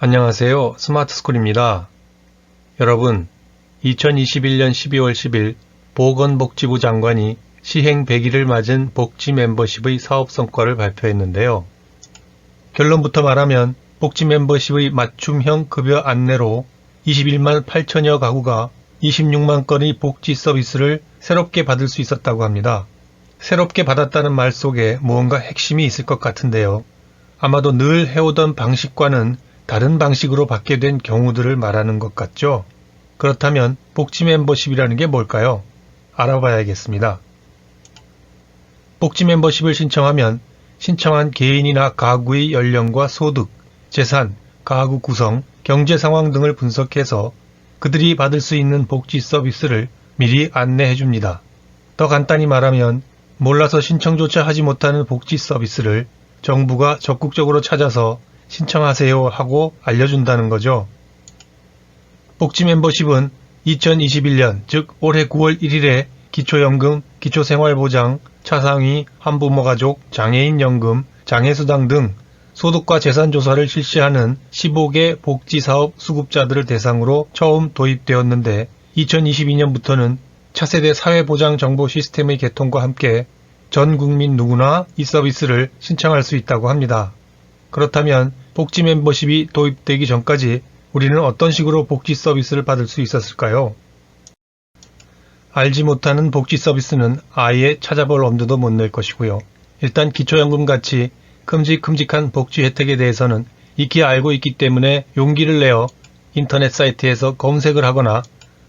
안녕하세요. 스마트스쿨입니다. 여러분, 2021년 12월 10일 보건복지부 장관이 시행 100일을 맞은 복지 멤버십의 사업 성과를 발표했는데요. 결론부터 말하면 복지 멤버십의 맞춤형 급여 안내로 21만 8천여 가구가 26만 건의 복지 서비스를 새롭게 받을 수 있었다고 합니다. 새롭게 받았다는 말 속에 무언가 핵심이 있을 것 같은데요. 아마도 늘 해오던 방식과는 다른 방식으로 받게 된 경우들을 말하는 것 같죠? 그렇다면 복지 멤버십이라는 게 뭘까요? 알아봐야겠습니다. 복지 멤버십을 신청하면 신청한 개인이나 가구의 연령과 소득, 재산, 가구 구성, 경제 상황 등을 분석해서 그들이 받을 수 있는 복지 서비스를 미리 안내해 줍니다. 더 간단히 말하면 몰라서 신청조차 하지 못하는 복지 서비스를 정부가 적극적으로 찾아서 신청하세요 하고 알려준다는 거죠. 복지 멤버십은 2021년 즉 올해 9월 1일에 기초연금, 기초생활보장, 차상위, 한부모가족, 장애인연금, 장애수당 등 소득과 재산 조사를 실시하는 15개 복지사업 수급자들을 대상으로 처음 도입되었는데 2022년부터는 차세대 사회보장 정보 시스템의 개통과 함께 전 국민 누구나 이 서비스를 신청할 수 있다고 합니다. 그렇다면 복지 멤버십이 도입되기 전까지 우리는 어떤 식으로 복지 서비스를 받을 수 있었을까요? 알지 못하는 복지 서비스는 아예 찾아볼 엄두도 못 낼 것이고요. 일단 기초연금같이 큼직큼직한 복지 혜택에 대해서는 익히 알고 있기 때문에 용기를 내어 인터넷 사이트에서 검색을 하거나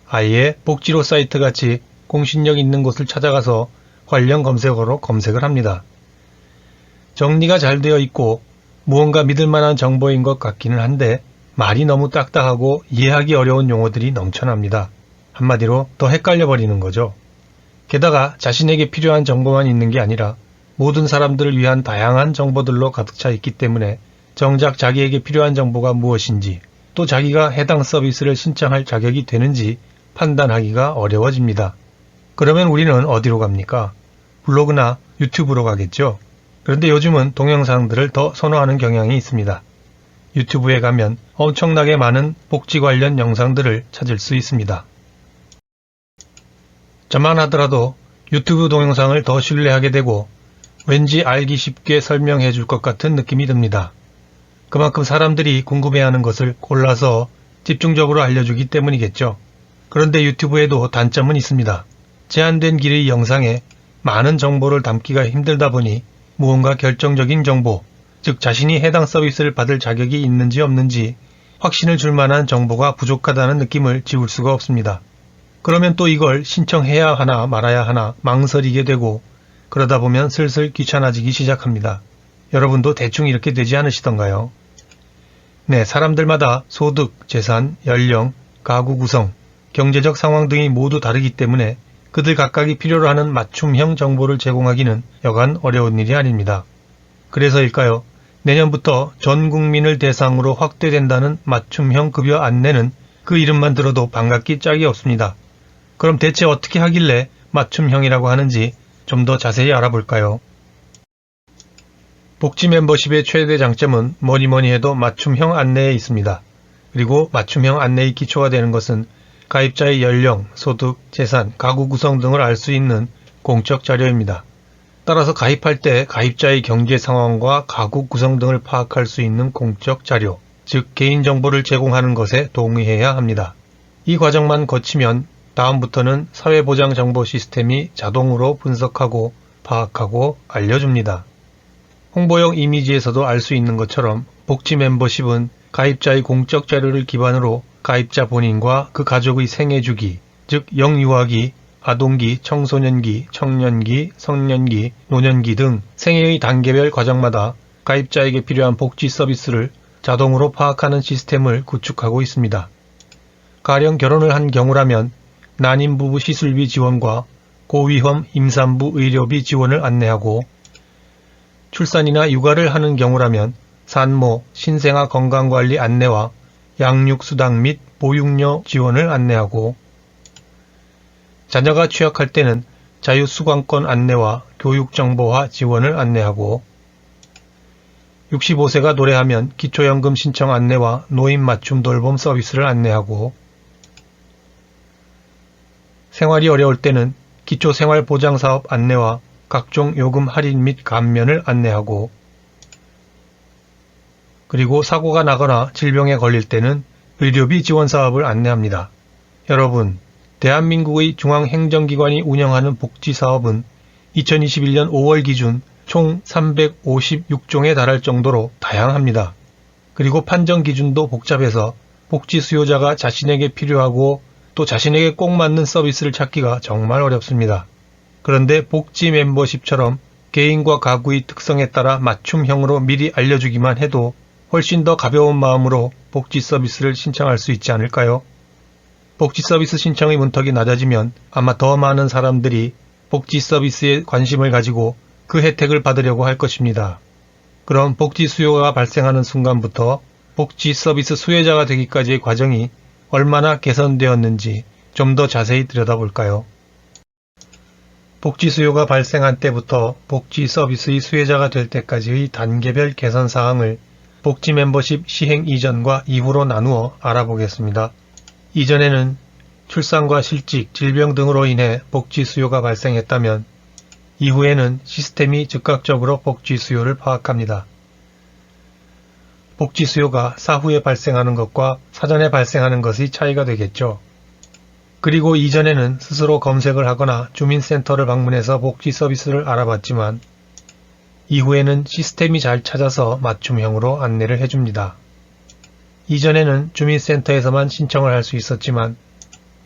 아예 복지로 사이트같이 공신력 있는 곳을 찾아가서 관련 검색어로 검색을 합니다. 정리가 잘 되어 있고 무언가 믿을 만한 정보인 것 같기는 한데 말이 너무 딱딱하고 이해하기 어려운 용어들이 넘쳐납니다. 한마디로 더 헷갈려 버리는 거죠. 게다가 자신에게 필요한 정보만 있는 게 아니라 모든 사람들을 위한 다양한 정보들로 가득 차 있기 때문에 정작 자기에게 필요한 정보가 무엇인지 또 자기가 해당 서비스를 신청할 자격이 되는지 판단하기가 어려워집니다. 그러면 우리는 어디로 갑니까? 블로그나 유튜브로 가겠죠. 그런데 요즘은 동영상들을 더 선호하는 경향이 있습니다. 유튜브에 가면 엄청나게 많은 복지 관련 영상들을 찾을 수 있습니다. 저만 하더라도 유튜브 동영상을 더 신뢰하게 되고 왠지 알기 쉽게 설명해 줄 것 같은 느낌이 듭니다. 그만큼 사람들이 궁금해하는 것을 골라서 집중적으로 알려주기 때문이겠죠. 그런데 유튜브에도 단점은 있습니다. 제한된 길의 영상에 많은 정보를 담기가 힘들다 보니 무언가 결정적인 정보, 즉 자신이 해당 서비스를 받을 자격이 있는지 없는지 확신을 줄 만한 정보가 부족하다는 느낌을 지울 수가 없습니다. 그러면 또 이걸 신청해야 하나 말아야 하나 망설이게 되고 그러다 보면 슬슬 귀찮아지기 시작합니다. 여러분도 대충 이렇게 되지 않으시던가요? 네, 사람들마다 소득, 재산, 연령, 가구 구성, 경제적 상황 등이 모두 다르기 때문에 그들 각각이 필요로 하는 맞춤형 정보를 제공하기는 여간 어려운 일이 아닙니다. 그래서일까요? 내년부터 전 국민을 대상으로 확대된다는 맞춤형 급여 안내는 그 이름만 들어도 반갑기 짝이 없습니다. 그럼 대체 어떻게 하길래 맞춤형이라고 하는지 좀 더 자세히 알아볼까요? 복지 멤버십의 최대 장점은 뭐니뭐니 해도 맞춤형 안내에 있습니다. 그리고 맞춤형 안내의 기초가 되는 것은 가입자의 연령, 소득, 재산, 가구 구성 등을 알 수 있는 공적 자료입니다. 따라서 가입할 때 가입자의 경제 상황과 가구 구성 등을 파악할 수 있는 공적 자료, 즉 개인정보를 제공하는 것에 동의해야 합니다. 이 과정만 거치면 다음부터는 사회보장 정보 시스템이 자동으로 분석하고 파악하고 알려줍니다. 홍보용 이미지에서도 알 수 있는 것처럼 복지 멤버십은 가입자의 공적 자료를 기반으로 가입자 본인과 그 가족의 생애 주기, 즉 영유아기, 아동기, 청소년기, 청년기, 성년기, 노년기 등 생애의 단계별 과정마다 가입자에게 필요한 복지 서비스를 자동으로 파악하는 시스템을 구축하고 있습니다. 가령 결혼을 한 경우라면 난임부부 시술비 지원과 고위험 임산부 의료비 지원을 안내하고 출산이나 육아를 하는 경우라면 산모, 신생아 건강관리 안내와 양육수당 및 보육료 지원을 안내하고 자녀가 취약할 때는 자유수강권 안내와 교육정보화 지원을 안내하고 65세가 노래하면 기초연금 신청 안내와 노인 맞춤 돌봄 서비스를 안내하고, 생활이 어려울 때는 기초생활보장사업 안내와 각종 요금 할인 및 감면을 안내하고, 그리고 사고가 나거나 질병에 걸릴 때는 의료비 지원 사업을 안내합니다. 여러분, 대한민국의 중앙행정기관이 운영하는 복지사업은 2021년 5월 기준 총 356종에 달할 정도로 다양합니다. 그리고 판정 기준도 복잡해서 복지 수요자가 자신에게 필요하고 또 자신에게 꼭 맞는 서비스를 찾기가 정말 어렵습니다. 그런데 복지 멤버십처럼 개인과 가구의 특성에 따라 맞춤형으로 미리 알려주기만 해도 훨씬 더 가벼운 마음으로 복지 서비스를 신청할 수 있지 않을까요? 복지 서비스 신청의 문턱이 낮아지면 아마 더 많은 사람들이 복지 서비스에 관심을 가지고 그 혜택을 받으려고 할 것입니다. 그럼 복지 수요가 발생하는 순간부터 복지 서비스 수혜자가 되기까지의 과정이 얼마나 개선되었는지 좀 더 자세히 들여다볼까요? 복지 수요가 발생한 때부터 복지 서비스의 수혜자가 될 때까지의 단계별 개선 사항을 복지 멤버십 시행 이전과 이후로 나누어 알아보겠습니다. 이전에는 출산과 실직, 질병 등으로 인해 복지 수요가 발생했다면 이후에는 시스템이 즉각적으로 복지 수요를 파악합니다. 복지 수요가 사후에 발생하는 것과 사전에 발생하는 것의 차이가 되겠죠. 그리고 이전에는 스스로 검색을 하거나 주민센터를 방문해서 복지 서비스를 알아봤지만 이후에는 시스템이 잘 찾아서 맞춤형으로 안내를 해줍니다. 이전에는 주민센터에서만 신청을 할 수 있었지만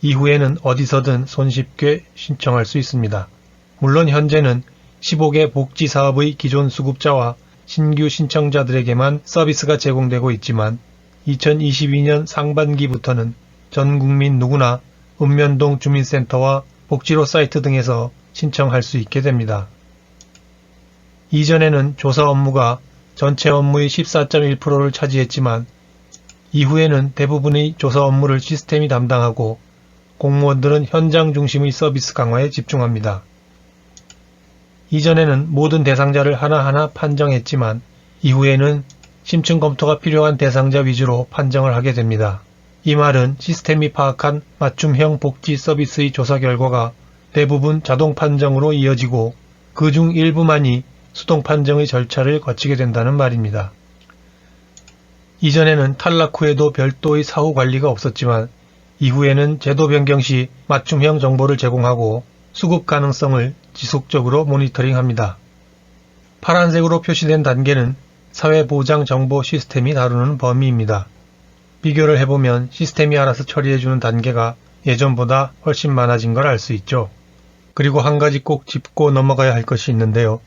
이후에는 어디서든 손쉽게 신청할 수 있습니다. 물론 현재는 15개 복지사업의 기존 수급자와 신규 신청자들에게만 서비스가 제공되고 있지만 2022년 상반기부터는 전 국민 누구나 읍면동 주민센터와 복지로 사이트 등에서 신청할 수 있게 됩니다. 이전에는 조사 업무가 전체 업무의 14.1%를 차지했지만 이후에는 대부분의 조사 업무를 시스템이 담당하고 공무원들은 현장 중심의 서비스 강화에 집중합니다. 이전에는 모든 대상자를 하나하나 판정했지만 이후에는 심층 검토가 필요한 대상자 위주로 판정을 하게 됩니다. 이 말은 시스템이 파악한 맞춤형 복지 서비스의 조사 결과가 대부분 자동 판정으로 이어지고 그중 일부만이 수동 판정의 절차를 거치게 된다는 말입니다. 이전에는 탈락 후에도 별도의 사후 관리가 없었지만 이후에는 제도 변경 시 맞춤형 정보를 제공하고 수급 가능성을 지속적으로 모니터링합니다. 파란색으로 표시된 단계는 사회보장 정보 시스템이 다루는 범위입니다. 비교를 해보면 시스템이 알아서 처리해주는 단계가 예전보다 훨씬 많아진 걸 알 수 있죠. 그리고 한 가지 꼭 짚고 넘어가야 할 것이 있는데요.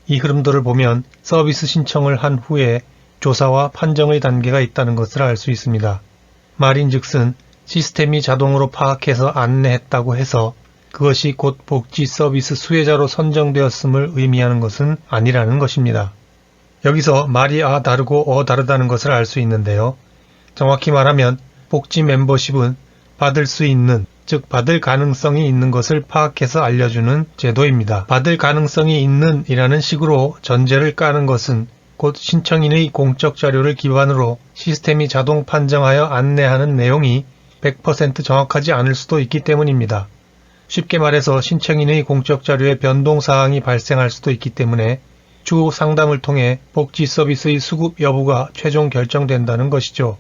이 흐름도를 보면 서비스 신청을 한 후에 조사와 판정의 단계가 있다는 것을 알 수 있습니다. 말인즉슨 시스템이 자동으로 파악해서 안내했다고 해서 그것이 곧 복지 서비스 수혜자로 선정되었음을 의미하는 것은 아니라는 것입니다. 여기서 말이 다르고 다르다는 것을 알 수 있는데요. 정확히 말하면 복지 멤버십은 받을 수 있는, 즉 받을 가능성이 있는 것을 파악해서 알려주는 제도입니다. 받을 가능성이 있는 이라는 식으로 전제를 까는 것은 곧 신청인의 공적 자료를 기반으로 시스템이 자동 판정하여 안내하는 내용이 100% 정확하지 않을 수도 있기 때문입니다. 쉽게 말해서 신청인의 공적 자료에 변동사항이 발생할 수도 있기 때문에 추후 상담을 통해 복지 서비스의 수급 여부가 최종 결정된다는 것이죠.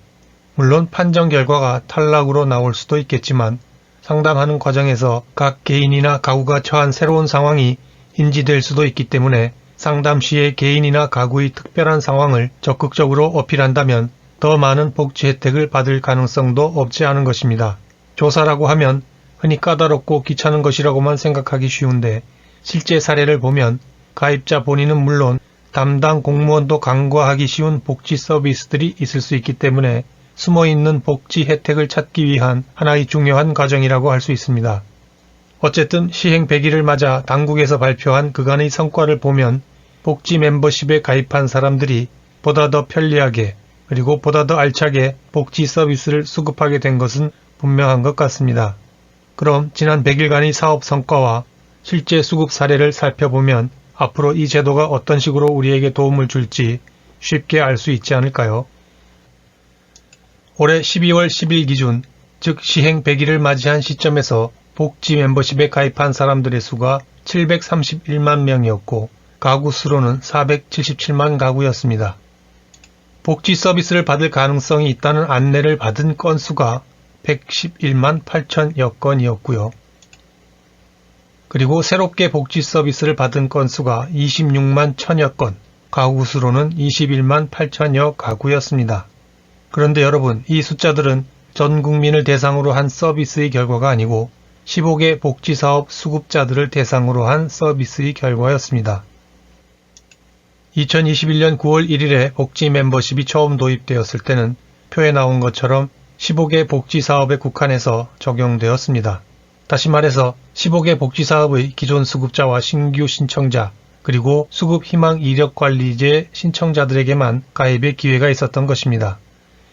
물론 판정 결과가 탈락으로 나올 수도 있겠지만 상담하는 과정에서 각 개인이나 가구가 처한 새로운 상황이 인지될 수도 있기 때문에 상담 시에 개인이나 가구의 특별한 상황을 적극적으로 어필한다면 더 많은 복지 혜택을 받을 가능성도 없지 않은 것입니다. 조사라고 하면 흔히 까다롭고 귀찮은 것이라고만 생각하기 쉬운데 실제 사례를 보면 가입자 본인은 물론 담당 공무원도 간과하기 쉬운 복지 서비스들이 있을 수 있기 때문에 숨어있는 복지 혜택을 찾기 위한 하나의 중요한 과정이라고 할 수 있습니다. 어쨌든 시행 100일을 맞아 당국에서 발표한 그간의 성과를 보면 복지 멤버십에 가입한 사람들이 보다 더 편리하게 그리고 보다 더 알차게 복지 서비스를 수급하게 된 것은 분명한 것 같습니다. 그럼 지난 100일간의 사업 성과와 실제 수급 사례를 살펴보면 앞으로 이 제도가 어떤 식으로 우리에게 도움을 줄지 쉽게 알 수 있지 않을까요? 올해 12월 10일 기준, 즉 시행 100일을 맞이한 시점에서 복지 멤버십에 가입한 사람들의 수가 731만 명이었고 가구 수로는 477만 가구였습니다. 복지 서비스를 받을 가능성이 있다는 안내를 받은 건수가 111만 8천여 건이었고요. 그리고 새롭게 복지 서비스를 받은 건수가 26만 1000여 건, 가구 수로는 21만 8천여 가구였습니다. 그런데 여러분, 이 숫자들은 전 국민을 대상으로 한 서비스의 결과가 아니고 15개 복지사업 수급자들을 대상으로 한 서비스의 결과였습니다. 2021년 9월 1일에 복지 멤버십이 처음 도입되었을 때는 표에 나온 것처럼 15개 복지사업에 국한해서 적용되었습니다. 다시 말해서 15개 복지사업의 기존 수급자와 신규 신청자, 그리고 수급 희망 이력 관리제 신청자들에게만 가입의 기회가 있었던 것입니다.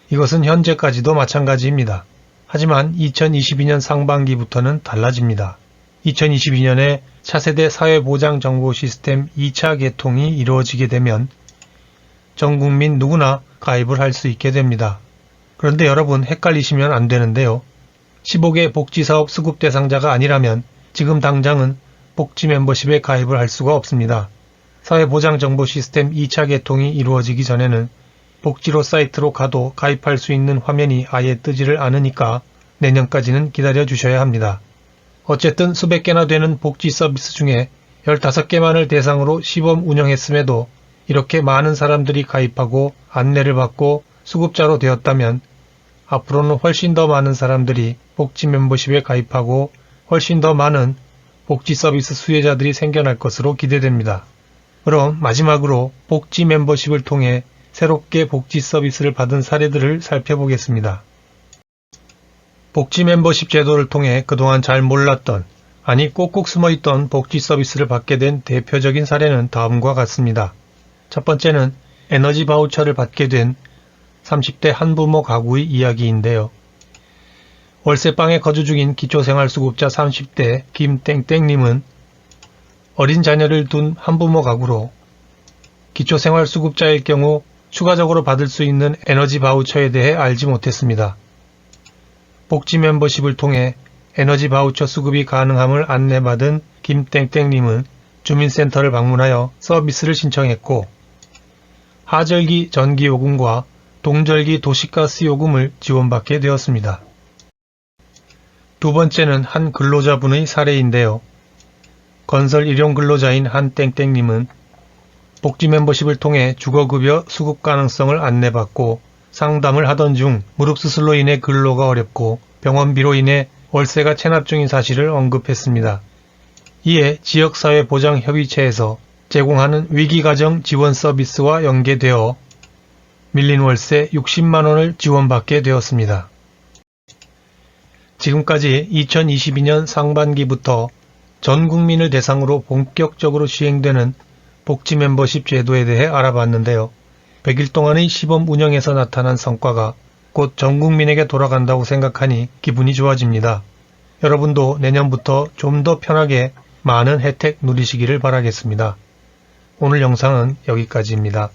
이것은 현재까지도 마찬가지입니다. 하지만 2022년 상반기부터는 달라집니다. 2022년에 차세대 사회보장정보 시스템 2차 개통이 이루어지게 되면 전 국민 누구나 가입을 할 수 있게 됩니다. 그런데 여러분, 헷갈리시면 안 되는데요. 15개 복지사업 수급 대상자가 아니라면 지금 당장은 복지 멤버십에 가입을 할 수가 없습니다. 사회보장정보 시스템 2차 개통이 이루어지기 전에는 복지로 사이트로 가도 가입할 수 있는 화면이 아예 뜨지를 않으니까 내년까지는 기다려 주셔야 합니다. 어쨌든 수백 개나 되는 복지 서비스 중에 15개만을 대상으로 시범 운영했음에도 이렇게 많은 사람들이 가입하고 안내를 받고 수급자로 되었다면 앞으로는 훨씬 더 많은 사람들이 복지 멤버십에 가입하고 훨씬 더 많은 복지 서비스 수혜자들이 생겨날 것으로 기대됩니다. 그럼 마지막으로 복지 멤버십을 통해 새롭게 복지 서비스를 받은 사례들을 살펴보겠습니다. 복지 멤버십 제도를 통해 그동안 잘 몰랐던, 아니 꼭꼭 숨어있던 복지 서비스를 받게 된 대표적인 사례는 다음과 같습니다. 첫 번째는 에너지 바우처를 받게 된 30대 한부모 가구의 이야기인데요. 월세방에 거주 중인 기초생활수급자 30대 김땡땡님은 어린 자녀를 둔 한부모 가구로 기초생활수급자일 경우 추가적으로 받을 수 있는 에너지 바우처에 대해 알지 못했습니다. 복지 멤버십을 통해 에너지 바우처 수급이 가능함을 안내받은 김땡땡님은 주민센터를 방문하여 서비스를 신청했고 하절기 전기요금과 동절기 도시가스 요금을 지원받게 되었습니다. 두 번째는 한 근로자분의 사례인데요. 건설 일용 근로자인 한 땡땡님은 복지 멤버십을 통해 주거급여 수급 가능성을 안내받고 상담을 하던 중 무릎 수술로 인해 근로가 어렵고 병원비로 인해 월세가 체납 중인 사실을 언급했습니다. 이에 지역사회보장협의체에서 제공하는 위기가정 지원 서비스와 연계되어 밀린 월세 60만원을 지원받게 되었습니다. 지금까지 2022년 상반기부터 전 국민을 대상으로 본격적으로 시행되는 복지 멤버십 제도에 대해 알아봤는데요. 100일 동안의 시범 운영에서 나타난 성과가 곧 전 국민에게 돌아간다고 생각하니 기분이 좋아집니다. 여러분도 내년부터 좀 더 편하게 많은 혜택 누리시기를 바라겠습니다. 오늘 영상은 여기까지입니다.